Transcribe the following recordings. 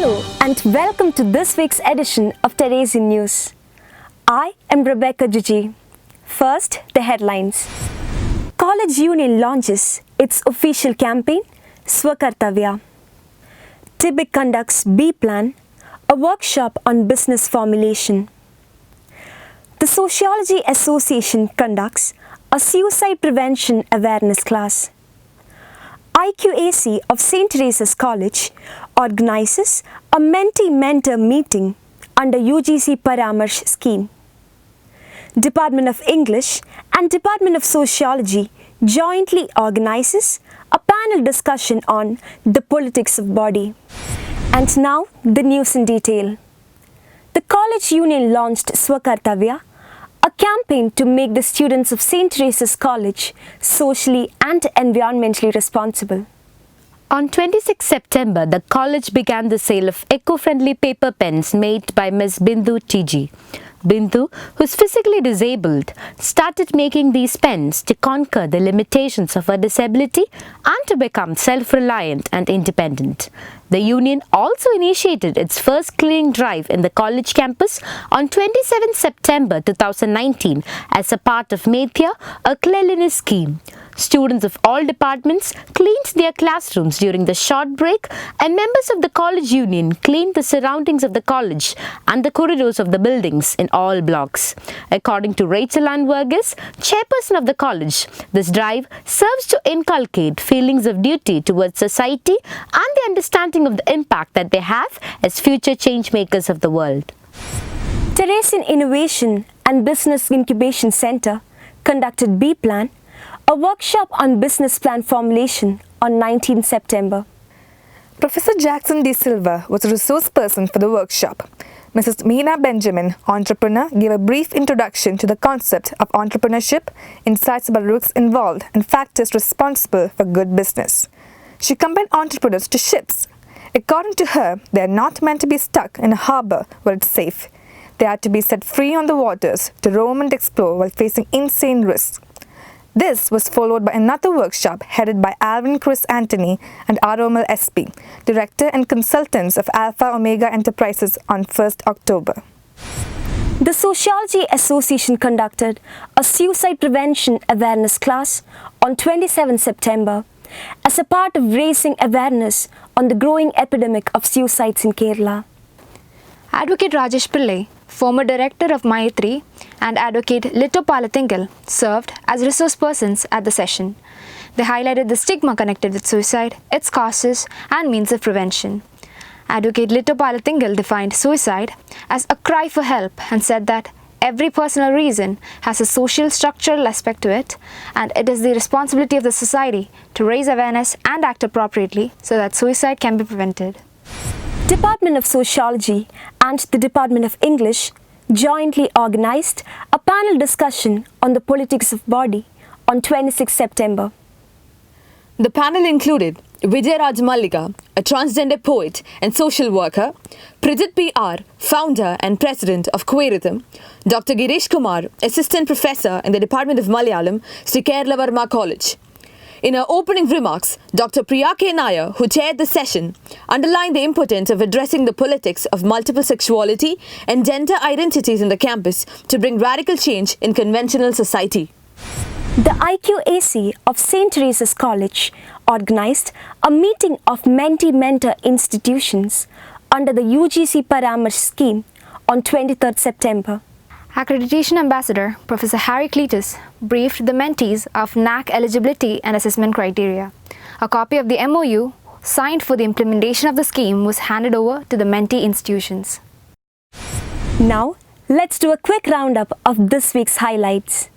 Hello and welcome to this week's edition of TERESIAN News. I am Rebecca Juji. First, the headlines. College Union launches its official campaign, Swakartavya. TIBIC conducts B-Plan, a workshop on business formulation. The Sociology Association conducts a suicide prevention awareness class. IQAC of St. Teresa's College organizes a mentee-mentor meeting under UGC Paramarsh scheme. Department of English and Department of Sociology jointly organizes a panel discussion on the politics of body. And now, the news in detail. The College Union launched Swakartavya, a campaign to make the students of St. Teresa's College socially and environmentally responsible. On 26 September, the college began the sale of eco-friendly paper pens made by Ms. Bindu TG. Bindu, who's physically disabled, started making these pens to conquer the limitations of her disability and to become self-reliant and independent. The union also initiated its first cleaning drive in the college campus on 27 September 2019 as a part of Methya, a cleanliness scheme. Students of all departments cleaned their classrooms during the short break, and members of the college union cleaned the surroundings of the college and the corridors of the buildings in all blocks. According to Rachel Ann Verghese, chairperson of the college, this drive serves to inculcate feelings of duty towards society and the understanding of the impact that they have as future change makers of the world. Teresian Innovation and Business Incubation Center conducted B-Plan, a workshop on business plan formulation on 19 September. Professor Jackson D. Silva was a resource person for the workshop. Mrs. Meena Benjamin, entrepreneur, gave a brief introduction to the concept of entrepreneurship, insights about risks involved, and factors responsible for good business. She compared entrepreneurs to ships. According to her, they are not meant to be stuck in a harbor where it's safe. They are to be set free on the waters to roam and explore while facing insane risks. This was followed by another workshop headed by Alvin Chris Anthony and Aromal SP, Director and Consultants of Alpha Omega Enterprises on 1st October. The Sociology Association conducted a suicide prevention awareness class on 27 September as a part of raising awareness on the growing epidemic of suicides in Kerala. Advocate Rajesh Pillai, former director of Mayatri, and Advocate Litto Palathingal served as resource persons at the session. They highlighted the stigma connected with suicide, its causes, and means of prevention. Advocate Litto Palathingal defined suicide as a cry for help and said that every personal reason has a social structural aspect to it, and it is the responsibility of the society to raise awareness and act appropriately so that suicide can be prevented. Department of Sociology and the Department of English jointly organized a panel discussion on the politics of body on 26 September. The panel included Vijay Raj Mallika, a transgender poet and social worker, Prijit P.R., founder and president of Queeritham, Dr. Girish Kumar, assistant professor in the Department of Malayalam, Sri Kerala Varma College. In her opening remarks, Dr. Priya K. Nair, who chaired the session, underlined the importance of addressing the politics of multiple sexuality and gender identities in the campus to bring radical change in conventional society. The IQAC of St. Teresa's College organized a meeting of mentee-mentor institutions under the UGC Paramarsh scheme on 23rd September. Accreditation Ambassador Professor Harry Cletus briefed the mentees of NAC eligibility and assessment criteria. A copy of the MOU signed for the implementation of the scheme was handed over to the mentee institutions. Now, let's do a quick roundup of this week's highlights.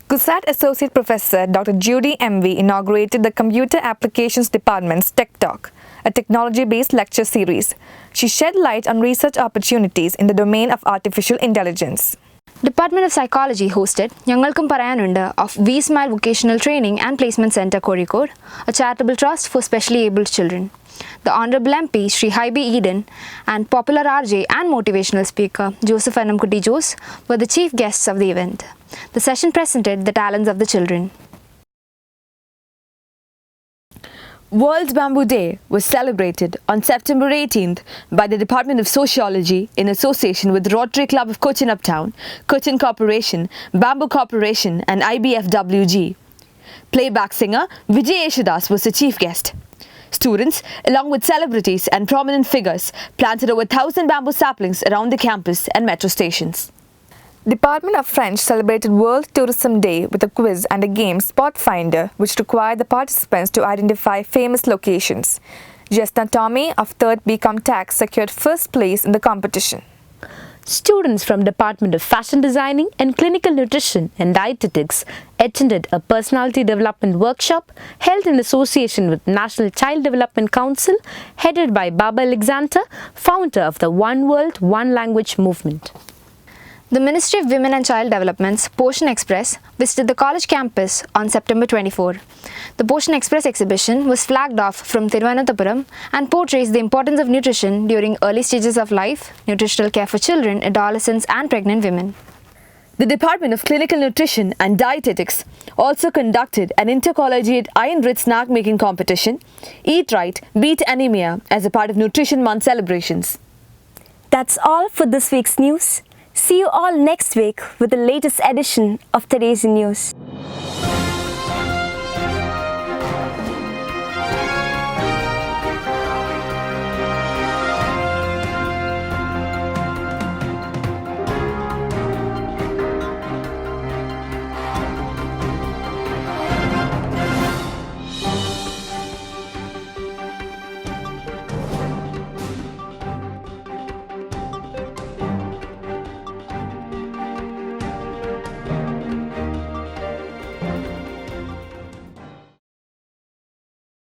CUSAT Associate Professor Dr. Judy M.V. inaugurated the Computer Applications Department's Tech Talk, a technology-based lecture series. She shed light on research opportunities in the domain of artificial intelligence. Department of Psychology hosted Nyangalkum Parayanunda of V-Smile Vocational Training and Placement Center, Kozhikode, a charitable trust for specially abled children. The Honorable MP Sri Haibi Eden and popular RJ and motivational speaker Joseph Annamkutti Jose were the chief guests of the event. The session presented the talents of the children. World Bamboo Day was celebrated on September 18th by the Department of Sociology in association with Rotary Club of Cochin Uptown, Cochin Corporation, Bamboo Corporation and IBFWG. Playback singer Vijay Yeshudas was the chief guest. Students, along with celebrities and prominent figures, planted over 1,000 bamboo saplings around the campus and metro stations. Department of French celebrated World Tourism Day with a quiz and a game Spot Finder, which required the participants to identify famous locations. Jesna Tommy of 3rd BCom Tax secured first place in the competition. Students from Department of Fashion Designing and Clinical Nutrition and Dietetics attended a personality development workshop held in association with National Child Development Council, headed by Baba Alexander, founder of the One World, One Language movement. The Ministry of Women and Child Development's Poshan Express visited the college campus on September 24. The Poshan Express exhibition was flagged off from Thiruvananthapuram and portrays the importance of nutrition during early stages of life, nutritional care for children, adolescents and pregnant women. The Department of Clinical Nutrition and Dietetics also conducted an intercollegiate iron-rich snack making competition, Eat Right, Beat Anemia, as a part of Nutrition Month celebrations. That's all for this week's news. See you all next week with the latest edition of Teresian News.